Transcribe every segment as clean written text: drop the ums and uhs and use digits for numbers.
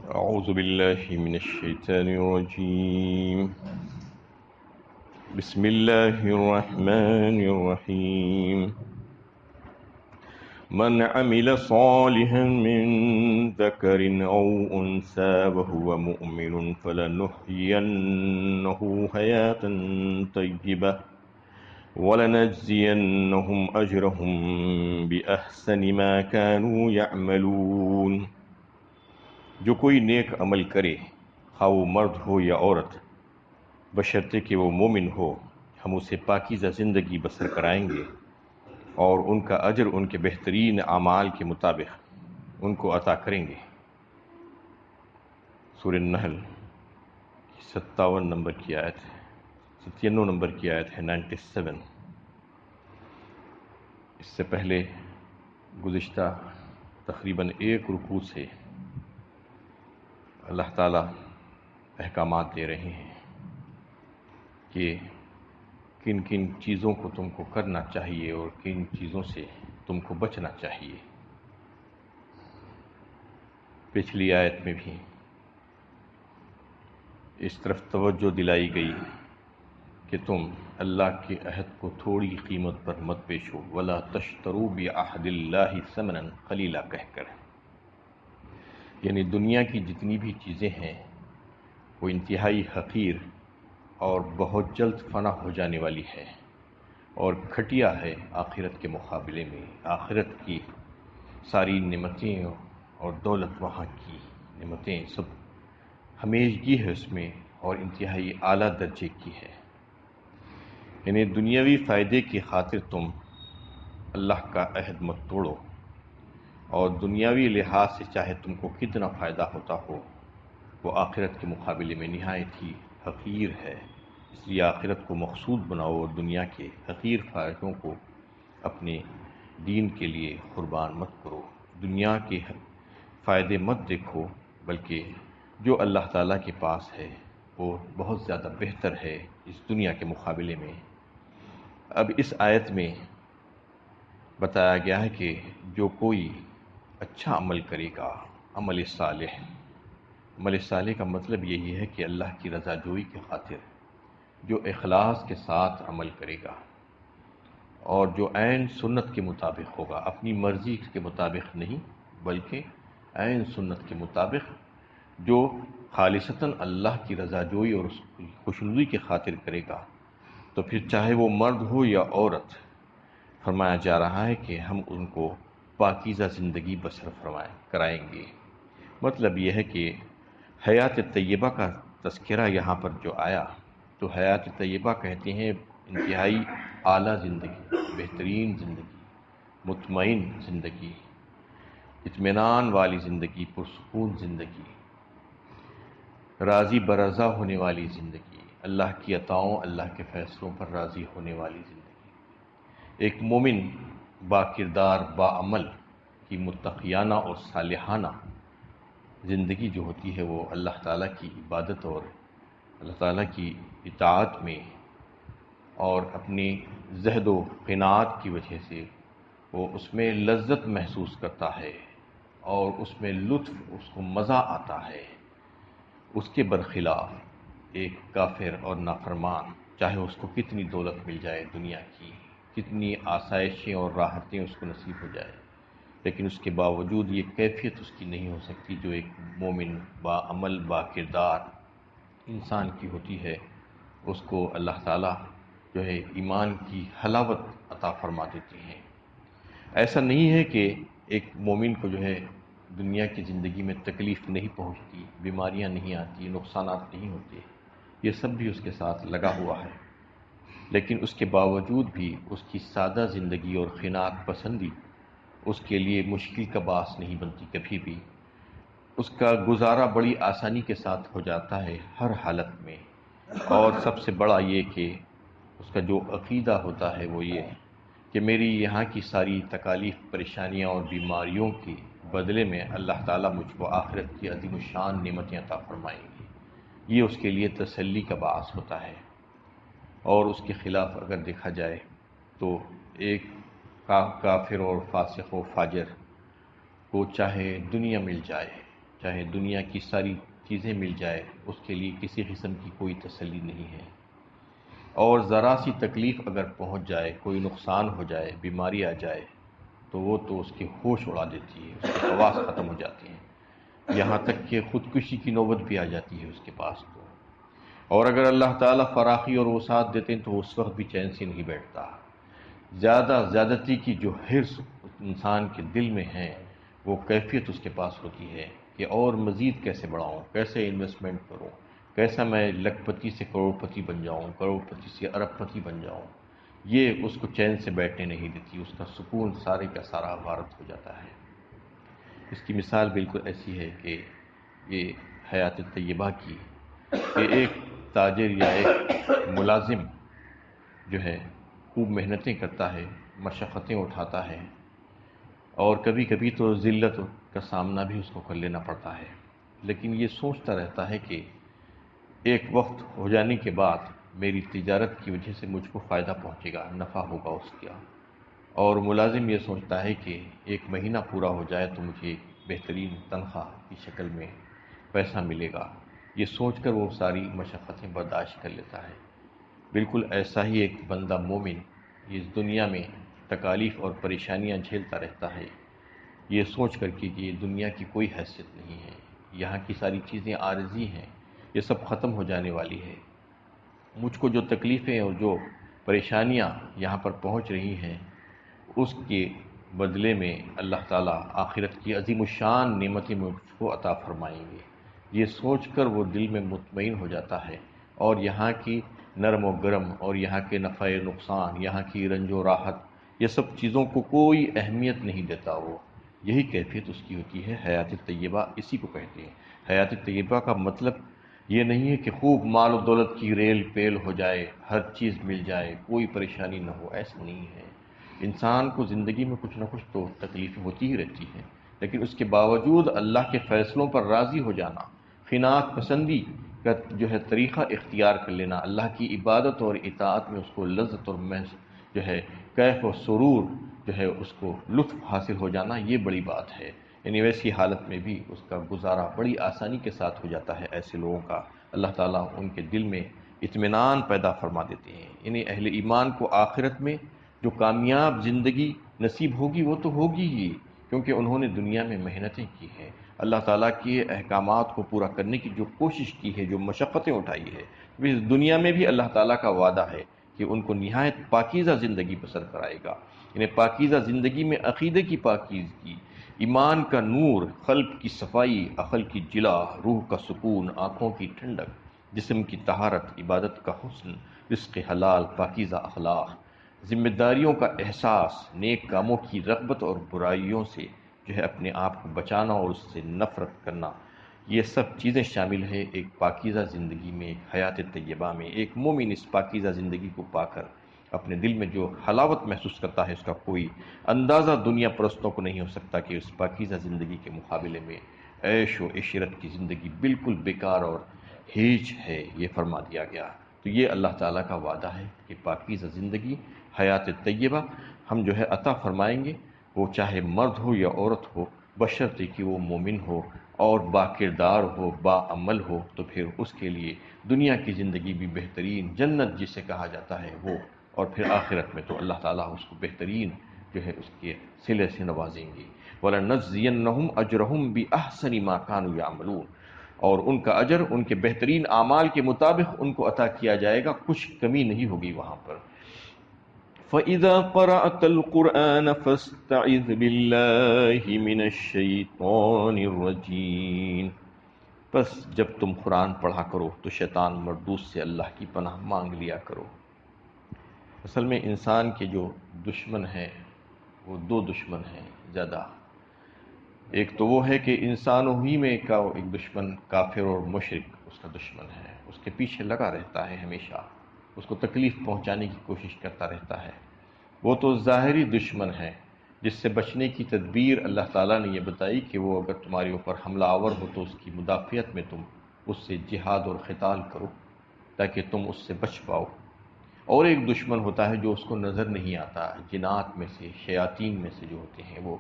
أعوذ بالله من الشيطان الرجيم. بسم الله الرحمن الرحيم. من عمل صالحا من ذكر أو أنثى وهو مؤمن فلنحيينه حياة طيبة ولنجزينهم أجرهم بأحسن ما كانوا يعملون. جو کوئی نیک عمل کرے خواہ وہ مرد ہو یا عورت، بشرطے کہ وہ مومن ہو، ہم اسے پاکیزہ زندگی بسر کرائیں گے اور ان کا اجر ان کے بہترین اعمال کے مطابق ان کو عطا کریں گے۔ سورہ نحل 57 نمبر کی آیت ہے، 97 نمبر کی آیت ہے 97۔ اس سے پہلے گزشتہ تقریباً ایک رکوع سے اللہ تعالیٰ احکامات دے رہے ہیں کہ کن کن چیزوں کو تم کو کرنا چاہیے اور کن چیزوں سے تم کو بچنا چاہیے۔ پچھلی آیت میں بھی اس طرف توجہ دلائی گئی کہ تم اللہ کے عہد کو تھوڑی قیمت پر مت بیچو، وَلَا تَشْتَرُوا بِعَهْدِ اللَّهِ ثَمَنًا قَلِيلًا کہہ کر، یعنی دنیا کی جتنی بھی چیزیں ہیں وہ انتہائی حقیر اور بہت جلد فنا ہو جانے والی ہے اور گھٹیا ہے آخرت کے مقابلے میں۔ آخرت کی ساری نعمتیں اور دولت، وہاں کی نعمتیں سب ہمیشگی ہے اس میں اور انتہائی اعلیٰ درجے کی ہے۔ یعنی دنیاوی فائدے کی خاطر تم اللہ کا عہد مت توڑو، اور دنیاوی لحاظ سے چاہے تم کو کتنا فائدہ ہوتا ہو وہ آخرت کے مقابلے میں نہایت ہی حقیر ہے۔ اس لیے آخرت کو مقصود بناؤ اور دنیا کے حقیر فائدوں کو اپنے دین کے لیے قربان مت کرو۔ دنیا کے فائدے مت دیکھو، بلکہ جو اللہ تعالیٰ کے پاس ہے وہ بہت زیادہ بہتر ہے اس دنیا کے مقابلے میں۔ اب اس آیت میں بتایا گیا ہے کہ جو کوئی اچھا عمل کرے گا، عمل صالح کا مطلب یہی ہے کہ اللہ کی رضا جوئی کی خاطر جو اخلاص کے ساتھ عمل کرے گا اور جو عین سنت کے مطابق ہوگا، اپنی مرضی کے مطابق نہیں بلکہ عین سنت کے مطابق، جو خالصتاً اللہ کی رضا جوئی اور اس کی خوشنودی کی خاطر کرے گا، تو پھر چاہے وہ مرد ہو یا عورت، فرمایا جا رہا ہے کہ ہم ان کو پاکیزہ زندگی بسر کرائیں گے۔ مطلب یہ ہے کہ حیات طیبہ کا تذکرہ یہاں پر جو آیا تو حیات طیبہ کہتے ہیں انتہائی اعلیٰ زندگی، بہترین زندگی، مطمئن زندگی، اطمینان والی زندگی، پرسکون زندگی، راضی برضا ہونے والی زندگی، اللہ کی عطاؤں، اللہ کے فیصلوں پر راضی ہونے والی زندگی۔ ایک مومن با کردار، با عمل کی متقیانہ اور صالحانہ زندگی جو ہوتی ہے وہ اللہ تعالیٰ کی عبادت اور اللہ تعالیٰ کی اطاعت میں اور اپنی زہد و قناعت کی وجہ سے وہ اس میں لذت محسوس کرتا ہے اور اس میں لطف، اس کو مزہ آتا ہے۔ اس کے برخلاف ایک کافر اور نافرمان، چاہے اس کو کتنی دولت مل جائے، دنیا کی کتنی آسائشیں اور راحتیں اس کو نصیب ہو جائے، لیکن اس کے باوجود یہ کیفیت اس کی نہیں ہو سکتی جو ایک مومن با عمل با کردار انسان کی ہوتی ہے۔ اس کو اللہ تعالیٰ جو ہے ایمان کی حلاوت عطا فرما دیتے ہیں۔ ایسا نہیں ہے کہ ایک مومن کو جو ہے دنیا کی زندگی میں تکلیف نہیں پہنچتی، بیماریاں نہیں آتی، نقصانات نہیں ہوتے، یہ سب بھی اس کے ساتھ لگا ہوا ہے، لیکن اس کے باوجود بھی اس کی سادہ زندگی اور قناعت پسندی اس کے لیے مشکل کا باعث نہیں بنتی کبھی بھی۔ اس کا گزارا بڑی آسانی کے ساتھ ہو جاتا ہے ہر حالت میں، اور سب سے بڑا یہ کہ اس کا جو عقیدہ ہوتا ہے وہ یہ کہ میری یہاں کی ساری تکالیف، پریشانیاں اور بیماریوں کے بدلے میں اللہ تعالیٰ مجھ کو آخرت کی عظیم الشان نعمتیں عطا فرمائیں گے، یہ اس کے لیے تسلی کا باعث ہوتا ہے۔ اور اس کے خلاف اگر دیکھا جائے تو ایک کافر اور فاسق و فاجر کو چاہے دنیا مل جائے، چاہے دنیا کی ساری چیزیں مل جائے، اس کے لیے کسی قسم کی کوئی تسلی نہیں ہے، اور ذرا سی تکلیف اگر پہنچ جائے، کوئی نقصان ہو جائے، بیماری آ جائے، تو وہ تو اس کے ہوش اڑا دیتی ہے، اس کے حواس ختم ہو جاتے ہیں، یہاں تک کہ خودکشی کی نوبت بھی آ جاتی ہے اس کے پاس تو۔ اور اگر اللہ تعالیٰ فراخی اور وسعت دیتے ہیں تو اس وقت بھی چین سے نہیں بیٹھتا۔ زیادتی کی جو حرص انسان کے دل میں ہے، وہ کیفیت اس کے پاس ہوتی ہے کہ اور مزید کیسے بڑھاؤں، کیسے انویسٹمنٹ کروں، کیسا میں لکھ پتی سے کروڑ پتی بن جاؤں، کروڑ پتی سے ارب پتی بن جاؤں۔ یہ اس کو چین سے بیٹھنے نہیں دیتی، اس کا سکون سارے کا سارا غارت ہو جاتا ہے۔ اس کی مثال بالکل ایسی ہے کہ یہ حیات طیبہ کی، کہ ایک تاجر یا ایک ملازم جو ہے خوب محنتیں کرتا ہے، مشقتیں اٹھاتا ہے، اور کبھی کبھی تو ذلت کا سامنا بھی اس کو کر لینا پڑتا ہے، لیکن یہ سوچتا رہتا ہے کہ ایک وقت ہو جانے کے بعد میری تجارت کی وجہ سے مجھ کو فائدہ پہنچے گا، نفع ہوگا اس کا۔ اور ملازم یہ سوچتا ہے کہ ایک مہینہ پورا ہو جائے تو مجھے بہترین تنخواہ کی شکل میں پیسہ ملے گا، یہ سوچ کر وہ ساری مشقتیں برداشت کر لیتا ہے۔ بالکل ایسا ہی ایک بندہ مومن اس دنیا میں تکالیف اور پریشانیاں جھیلتا رہتا ہے، یہ سوچ کر کہ یہ دنیا کی کوئی حیثیت نہیں ہے، یہاں کی ساری چیزیں عارضی ہیں، یہ سب ختم ہو جانے والی ہے۔ مجھ کو جو تکلیفیں اور جو پریشانیاں یہاں پر پہنچ رہی ہیں، اس کے بدلے میں اللہ تعالیٰ آخرت کی عظیم الشان نعمتیں مجھ کو عطا فرمائیں گے، یہ سوچ کر وہ دل میں مطمئن ہو جاتا ہے، اور یہاں کی نرم و گرم اور یہاں کے نفع نقصان، یہاں کی رنج و راحت، یہ سب چیزوں کو کوئی اہمیت نہیں دیتا وہ۔ یہی کیفیت اس کی ہوتی ہے، حیات طیبہ اسی کو کہتے ہیں۔ حیات طیبہ کا مطلب یہ نہیں ہے کہ خوب مال و دولت کی ریل پیل ہو جائے، ہر چیز مل جائے، کوئی پریشانی نہ ہو، ایسا نہیں ہے۔ انسان کو زندگی میں کچھ نہ کچھ تو تکلیفیں ہوتی ہی رہتی ہیں، لیکن اس کے باوجود اللہ کے فیصلوں پر راضی ہو جانا، قناعت پسندی کا جو ہے طریقہ اختیار کر لینا، اللہ کی عبادت اور اطاعت میں اس کو لذت اور جو ہے کیف و سرور جو ہے اس کو لطف حاصل ہو جانا، یہ بڑی بات ہے۔ یعنی ویسی حالت میں بھی اس کا گزارا بڑی آسانی کے ساتھ ہو جاتا ہے۔ ایسے لوگوں کا اللہ تعالیٰ ان کے دل میں اطمینان پیدا فرما دیتے ہیں۔ یعنی اہل ایمان کو آخرت میں جو کامیاب زندگی نصیب ہوگی وہ تو ہوگی ہی، کیونکہ انہوں نے دنیا میں محنتیں کی ہیں، اللہ تعالیٰ کے احکامات کو پورا کرنے کی جو کوشش کی ہے، جو مشقتیں اٹھائی ہے، اس دنیا میں بھی اللہ تعالیٰ کا وعدہ ہے کہ ان کو نہایت پاکیزہ زندگی بسر کرائے گا۔ یعنی پاکیزہ زندگی میں عقیدے کی پاکیزگی، ایمان کا نور، قلب کی صفائی، عقل کی جلا، روح کا سکون، آنکھوں کی ٹھنڈک، جسم کی طہارت، عبادت کا حسن، رزق حلال، پاکیزہ اخلاق، ذمہ داریوں کا احساس، نیک کاموں کی رغبت اور برائیوں سے جو ہے اپنے آپ کو بچانا اور اس سے نفرت کرنا، یہ سب چیزیں شامل ہے ایک پاکیزہ زندگی میں، ایک حیات طیبہ میں۔ ایک مومن اس پاکیزہ زندگی کو پا کر اپنے دل میں جو حلاوت محسوس کرتا ہے، اس کا کوئی اندازہ دنیا پرستوں کو نہیں ہو سکتا کہ اس پاکیزہ زندگی کے مقابلے میں عیش و عشرت کی زندگی بالکل بیکار اور ہیچ ہے، یہ فرما دیا گیا۔ تو یہ اللہ تعالیٰ کا وعدہ ہے کہ پاکیزہ زندگی، حیات طیبہ ہم جو ہے عطا فرمائیں گے، وہ چاہے مرد ہو یا عورت ہو، بشرطے کہ وہ مومن ہو اور با کردار ہو، با عمل ہو، تو پھر اس کے لیے دنیا کی زندگی بھی بہترین جنت جسے کہا جاتا ہے وہ، اور پھر آخرت میں تو اللہ تعالیٰ اس کو بہترین جو ہے اس کے صلے سے نوازیں گے۔ وَلَنَجْزِيَنَّهُمْ أَجْرَهُمْ بِأَحْسَنِ مَا كَانُوا يَعْمَلُونَ، اور ان کا اجر ان کے بہترین اعمال کے مطابق ان کو عطا کیا جائے گا، کچھ کمی نہیں ہوگی وہاں پر۔ فَإِذَا قَرَأْتَ الْقُرْآنَ فَاسْتَعِذْ بِاللَّهِ مِنَ الشَّيْطَانِ الرَّجِيمِ، بس جب تم قرآن پڑھا کرو تو شیطان مردود سے اللہ کی پناہ مانگ لیا کرو۔ اصل میں انسان کے جو دشمن ہیں وہ دو دشمن ہیں زیادہ۔ ایک تو وہ ہے کہ انسانوں ہی میں کا ایک دشمن کافر اور مشرک اس کا دشمن ہے، اس کے پیچھے لگا رہتا ہے ہمیشہ، اس کو تکلیف پہنچانے کی کوشش کرتا رہتا ہے۔ وہ تو ظاہری دشمن ہے جس سے بچنے کی تدبیر اللہ تعالیٰ نے یہ بتائی کہ وہ اگر تمہارے اوپر حملہ آور ہو تو اس کی مدافعت میں تم اس سے جہاد اور قتال کرو تاکہ تم اس سے بچ پاؤ۔ اور ایک دشمن ہوتا ہے جو اس کو نظر نہیں آتا، جنات میں سے، شیاطین میں سے جو ہوتے ہیں، وہ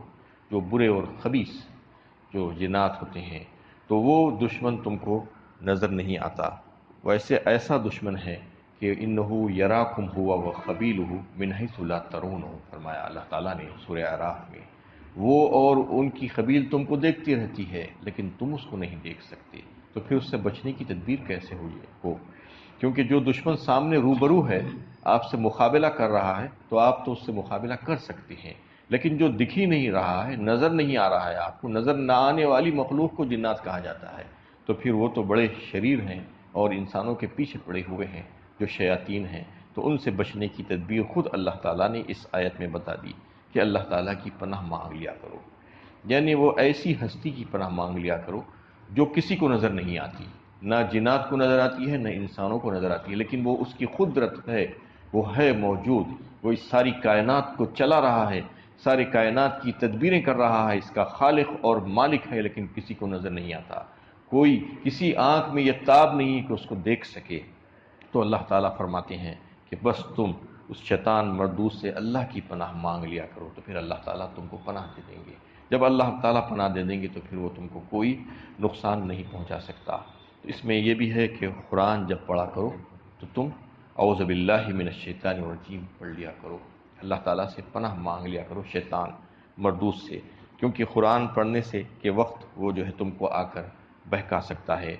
جو برے اور خبیث جو جنات ہوتے ہیں، تو وہ دشمن تم کو نظر نہیں آتا، ویسے ایسا دشمن ہے کہ انہو یراکم ہوا وقبیلہ من حیث لا ترونہ، فرمایا اللہ تعالیٰ نے سورہ اعراف میں، وہ اور ان کی قبیل تم کو دیکھتی رہتی ہے لیکن تم اس کو نہیں دیکھ سکتے، تو پھر اس سے بچنے کی تدبیر کیسے ہو؟ کیونکہ جو دشمن سامنے روبرو ہے، آپ سے مقابلہ کر رہا ہے، تو آپ تو اس سے مقابلہ کر سکتے ہیں، لیکن جو دکھ ہی نہیں رہا ہے، نظر نہیں آ رہا ہے، آپ کو نظر نہ آنے والی مخلوق کو جنات کہا جاتا ہے، تو پھر وہ تو بڑے شریر ہیں اور انسانوں کے پیچھے پڑے ہوئے ہیں جو شیاطین ہیں، تو ان سے بچنے کی تدبیر خود اللہ تعالیٰ نے اس آیت میں بتا دی کہ اللہ تعالیٰ کی پناہ مانگ لیا کرو، یعنی وہ ایسی ہستی کی پناہ مانگ لیا کرو جو کسی کو نظر نہیں آتی، نہ جنات کو نظر آتی ہے نہ انسانوں کو نظر آتی ہے، لیکن وہ اس کی قدرت ہے، وہ ہے موجود، وہ اس ساری کائنات کو چلا رہا ہے، ساری کائنات کی تدبیریں کر رہا ہے، اس کا خالق اور مالک ہے، لیکن کسی کو نظر نہیں آتا، کوئی کسی آنکھ میں یہ تاب نہیں کہ اس کو دیکھ سکے۔ تو اللہ تعالیٰ فرماتے ہیں کہ بس تم اس شیطان مردود سے اللہ کی پناہ مانگ لیا کرو، تو پھر اللہ تعالیٰ تم کو پناہ دے دیں گے، جب اللہ تعالیٰ پناہ دے دیں گے تو پھر وہ تم کو کوئی نقصان نہیں پہنچا سکتا۔ تو اس میں یہ بھی ہے کہ قرآن جب پڑھا کرو تو تم اعوذ باللہ من الشیطان الرجیم پڑھ لیا کرو، اللہ تعالیٰ سے پناہ مانگ لیا کرو شیطان مردود سے، کیونکہ قرآن پڑھنے سے کے وقت وہ جو ہے تم کو آ کر بہکا سکتا ہے۔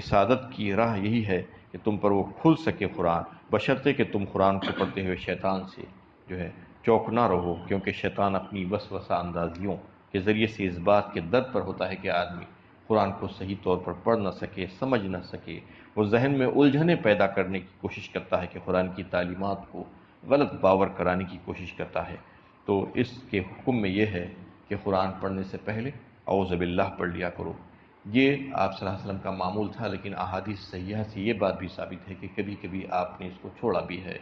سعادت کی راہ یہی ہے کہ تم پر وہ کھل سکے قرآن، بشرطے کہ تم قرآن کو پڑھتے ہوئے شیطان سے جو ہے چوکنا رہو، کیونکہ شیطان اپنی وسوسہ اندازیوں کے ذریعے سے اس بات کے درد پر ہوتا ہے کہ آدمی قرآن کو صحیح طور پر پڑھ نہ سکے، سمجھ نہ سکے، وہ ذہن میں الجھنیں پیدا کرنے کی کوشش کرتا ہے کہ قرآن کی تعلیمات کو غلط باور کرانے کی کوشش کرتا ہے۔ تو اس کے حکم میں یہ ہے کہ قرآن پڑھنے سے پہلے اعوذ باللہ پڑھ لیا کرو۔ یہ آپ صلی اللہ علیہ وسلم کا معمول تھا، لیکن احادیث صحیحہ سے یہ بات بھی ثابت ہے کہ کبھی کبھی آپ نے اس کو چھوڑا بھی ہے،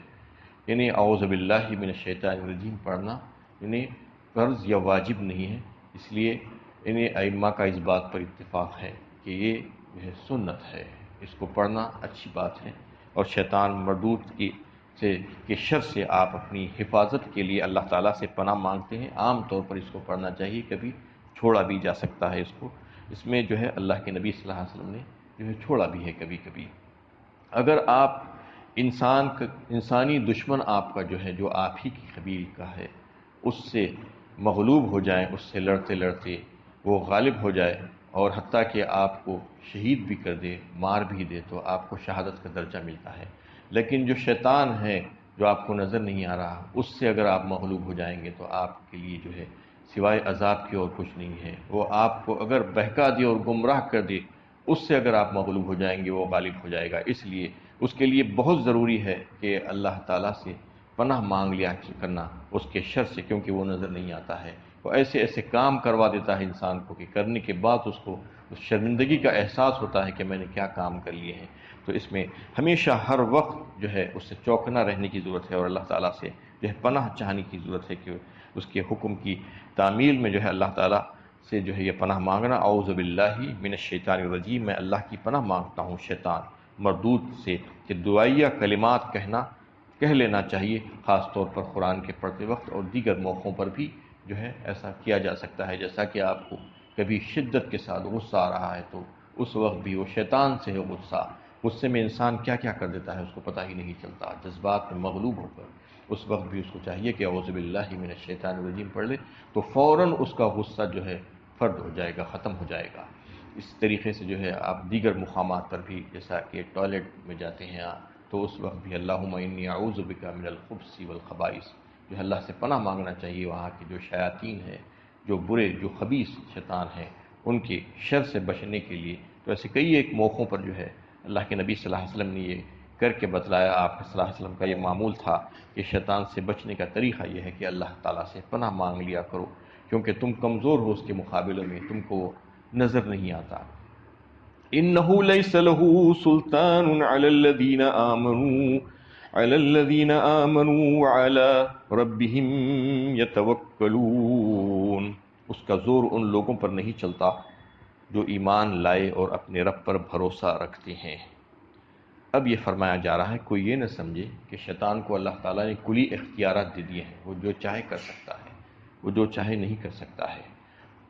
یعنی اعوذ باللہ من الشیطان الرجیم پڑھنا یعنی فرض یا واجب نہیں ہے، اس لیے ائمہ کا اس بات پر اتفاق ہے کہ یہ جو ہے سنت ہے، اس کو پڑھنا اچھی بات ہے، اور شیطان مردود کے شر سے آپ اپنی حفاظت کے لیے اللہ تعالیٰ سے پناہ مانگتے ہیں۔ عام طور پر اس کو پڑھنا چاہیے، کبھی چھوڑا بھی جا سکتا ہے اس میں جو ہے اللہ کے نبی صلی اللہ علیہ وسلم نے جو ہے چھوڑا بھی ہے کبھی کبھی۔ اگر آپ انسانی دشمن آپ کا جو ہے، جو آپ ہی کی قبیل کا ہے، اس سے مغلوب ہو جائیں، اس سے لڑتے لڑتے وہ غالب ہو جائے اور حتیٰ کہ آپ کو شہید بھی کر دے، مار بھی دے، تو آپ کو شہادت کا درجہ ملتا ہے، لیکن جو شیطان ہے جو آپ کو نظر نہیں آ رہا، اس سے اگر آپ مغلوب ہو جائیں گے تو آپ کے لیے جو ہے سوائے عذاب کی اور کچھ نہیں ہے، وہ آپ کو اگر بہکا دے اور گمراہ کر دے، اس سے اگر آپ مغلوب ہو جائیں گے وہ غالب ہو جائے گا، اس لیے اس کے لیے بہت ضروری ہے کہ اللہ تعالیٰ سے پناہ مانگ لیا کرنا اس کے شر سے، کیونکہ وہ نظر نہیں آتا ہے، وہ ایسے ایسے کام کروا دیتا ہے انسان کو کہ کرنے کے بعد اس کو اس شرمندگی کا احساس ہوتا ہے کہ میں نے کیا کام کر لیے ہیں۔ تو اس میں ہمیشہ ہر وقت جو ہے اس سے چوکنا رہنے کی ضرورت ہے، اور اللہ تعالیٰ سے جو ہے پناہ چاہنے کی ضرورت ہے کہ اس کے حکم کی تعمیل میں جو ہے اللہ تعالیٰ سے جو ہے یہ پناہ مانگنا، اعوذ باللہ من الشیطان الرجیم، میں اللہ کی پناہ مانگتا ہوں شیطان مردود سے، کہ دعائیہ کلمات کہہ لینا چاہیے، خاص طور پر قرآن کے پڑھتے وقت، اور دیگر موقعوں پر بھی جو ہے ایسا کیا جا سکتا ہے، جیسا کہ آپ کو کبھی شدت کے ساتھ غصہ آ رہا ہے تو اس وقت بھی وہ شیطان سے ہے غصے میں انسان کیا کیا کر دیتا ہے اس کو پتہ ہی نہیں چلتا، جذبات میں مغلوب ہو کر اس وقت بھی اس کو چاہیے کہ اعوذ باللہ من الشیطان الرجیم پڑھ لے، تو فوراً اس کا غصہ جو ہے فرد ہو جائے گا، ختم ہو جائے گا۔ اس طریقے سے جو ہے آپ دیگر مقامات پر بھی، جیسا کہ ٹوائلٹ میں جاتے ہیں تو اس وقت بھی اللہم انی اعوذ بک من الخبث والخبائث جو اللہ سے پناہ مانگنا چاہیے، وہاں کے جو شیاطین ہیں، جو برے، جو خبیث شیطان ہیں، ان کے شر سے بچنے کے لیے۔ تو ایسے کئی ایک موقعوں پر جو ہے اللہ کے نبی صلی اللہ علیہ وسلم نے یہ کر کے بتلایا، آپ صلی اللہ علیہ وسلم کا یہ معمول تھا کہ شیطان سے بچنے کا طریقہ یہ ہے کہ اللہ تعالیٰ سے پناہ مانگ لیا کرو، کیونکہ تم کمزور ہو اس کے مقابلے میں، تم کو نظر نہیں آتا۔ انہ لیس لہ سلطان علی الذین آمنوا وعلی ربہم یتوکلون، اس کا زور ان لوگوں پر نہیں چلتا جو ایمان لائے اور اپنے رب پر بھروسہ رکھتے ہیں۔ اب یہ فرمایا جا رہا ہے کوئی یہ نہ سمجھے کہ شیطان کو اللہ تعالیٰ نے کلی اختیارات دے دیے ہیں، وہ جو چاہے کر سکتا ہے، وہ جو چاہے نہیں کر سکتا ہے،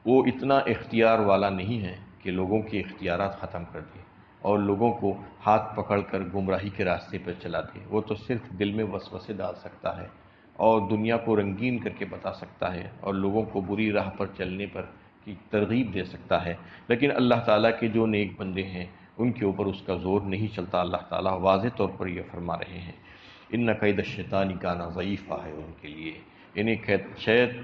وہ اتنا اختیار والا نہیں ہے کہ لوگوں کے اختیارات ختم کر دے اور لوگوں کو ہاتھ پکڑ کر گمراہی کے راستے پر چلا دے۔ وہ تو صرف دل میں وسوسے ڈال سکتا ہے اور دنیا کو رنگین کر کے بتا سکتا ہے اور لوگوں کو بری راہ پر چلنے پر کی ترغیب دے سکتا ہے، لیکن اللہ تعالیٰ کے جو نیک بندے ہیں ان کے اوپر اس کا زور نہیں چلتا۔ اللہ تعالیٰ واضح طور پر یہ فرما رہے ہیں، ان قید الشیطان کان ضعیفہ ہے ان کے لیے، یعنی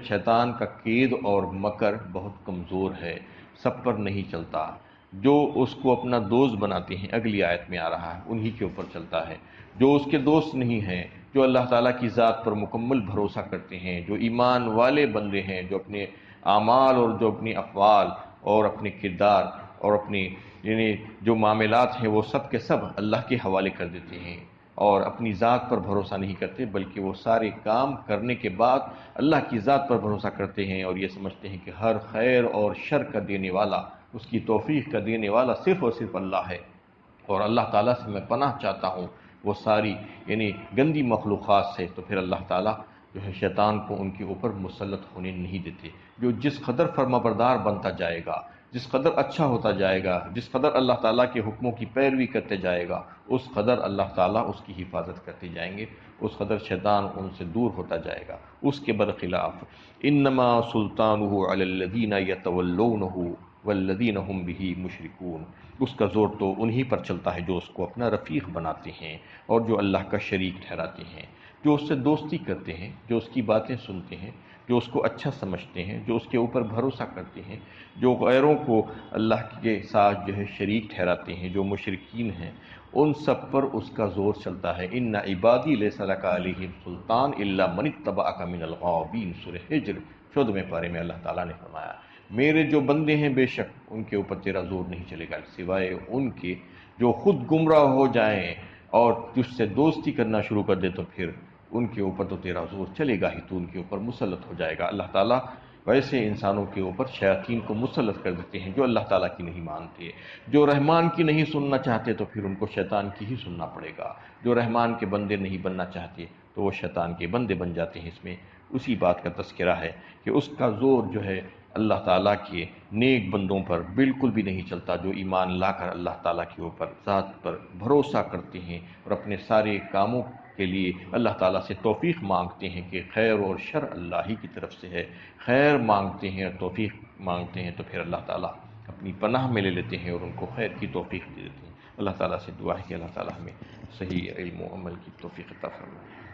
شیطان کا قید اور مکر بہت کمزور ہے، سب پر نہیں چلتا۔ جو اس کو اپنا دوست بناتے ہیں، اگلی آیت میں آ رہا ہے، انہی کے اوپر چلتا ہے۔ جو اس کے دوست نہیں ہیں، جو اللہ تعالیٰ کی ذات پر مکمل بھروسہ کرتے ہیں، جو ایمان والے بندے ہیں، جو اپنے اعمال اور جو اپنی افعال اور اپنے کردار اور اپنی یعنی جو معاملات ہیں وہ سب کے سب اللہ کے حوالے کر دیتے ہیں اور اپنی ذات پر بھروسہ نہیں کرتے، بلکہ وہ سارے کام کرنے کے بعد اللہ کی ذات پر بھروسہ کرتے ہیں اور یہ سمجھتے ہیں کہ ہر خیر اور شر کا دینے والا، اس کی توفیق کا دینے والا صرف اور صرف اللہ ہے، اور اللہ تعالیٰ سے میں پناہ چاہتا ہوں وہ ساری یعنی گندی مخلوقات سے۔ تو پھر اللہ تعالیٰ جو ہے شیطان کو ان کے اوپر مسلط ہونے نہیں دیتے۔ جو جس قدر فرما بردار بنتا جائے گا، جس قدر اچھا ہوتا جائے گا، جس قدر اللہ تعالیٰ کے حکموں کی پیروی کرتے جائے گا، اس قدر اللہ تعالیٰ اس کی حفاظت کرتے جائیں گے، اس قدر شیطان ان سے دور ہوتا جائے گا۔ اس کے برخلاف انما سلطانہ علی الذین یتولونہ والذین هم بہ مشرکون، اس کا زور تو انہی پر چلتا ہے جو اس کو اپنا رفیق بناتے ہیں اور جو اللہ کا شریک ٹھہراتے ہیں، جو اس سے دوستی کرتے ہیں، جو اس کی باتیں سنتے ہیں، جو اس کو اچھا سمجھتے ہیں، جو اس کے اوپر بھروسہ کرتے ہیں، جو غیروں کو اللہ کے ساتھ جو ہے شریک ٹھہراتے ہیں، جو مشرکین ہیں، ان سب پر اس کا زور چلتا ہے۔ ان عبادی لیس لک علیہم سلطان الا من اتبعک من الغاوین، سورہ ہجر 14ویں پارے میں اللہ تعالیٰ نے فرمایا، میرے جو بندے ہیں بے شک ان کے اوپر تیرا زور نہیں چلے گا سوائے ان کے جو خود گمراہ ہو جائیں اور تجھ سے دوستی کرنا شروع کر دے، تو پھر ان کے اوپر تو تیرا زور چلے گا ہی، تو ان کے اوپر مسلط ہو جائے گا۔ اللہ تعالیٰ ویسے انسانوں کے اوپر شیاطین کو مسلط کر دیتے ہیں جو اللہ تعالیٰ کی نہیں مانتے، جو رحمان کی نہیں سننا چاہتے تو پھر ان کو شیطان کی ہی سننا پڑے گا، جو رحمان کے بندے نہیں بننا چاہتے تو وہ شیطان کے بندے بن جاتے ہیں۔ اس میں اسی بات کا تذکرہ ہے کہ اس کا زور جو ہے اللہ تعالیٰ کے نیک بندوں پر بالکل بھی نہیں چلتا، جو ایمان لا کر اللہ تعالیٰ کے اوپر ذات پر بھروسہ کرتے ہیں اور اپنے سارے کاموں کے لیے اللہ تعالیٰ سے توفیق مانگتے ہیں کہ خیر اور شر اللہ ہی کی طرف سے ہے، خیر مانگتے ہیں اور توفیق مانگتے ہیں، تو پھر اللہ تعالیٰ اپنی پناہ میں لے لیتے ہیں اور ان کو خیر کی توفیق دے دیتے ہیں۔ اللہ تعالیٰ سے دعا ہے کہ اللہ تعالیٰ ہمیں صحیح علم و عمل کی توفیق عطا فرمائے۔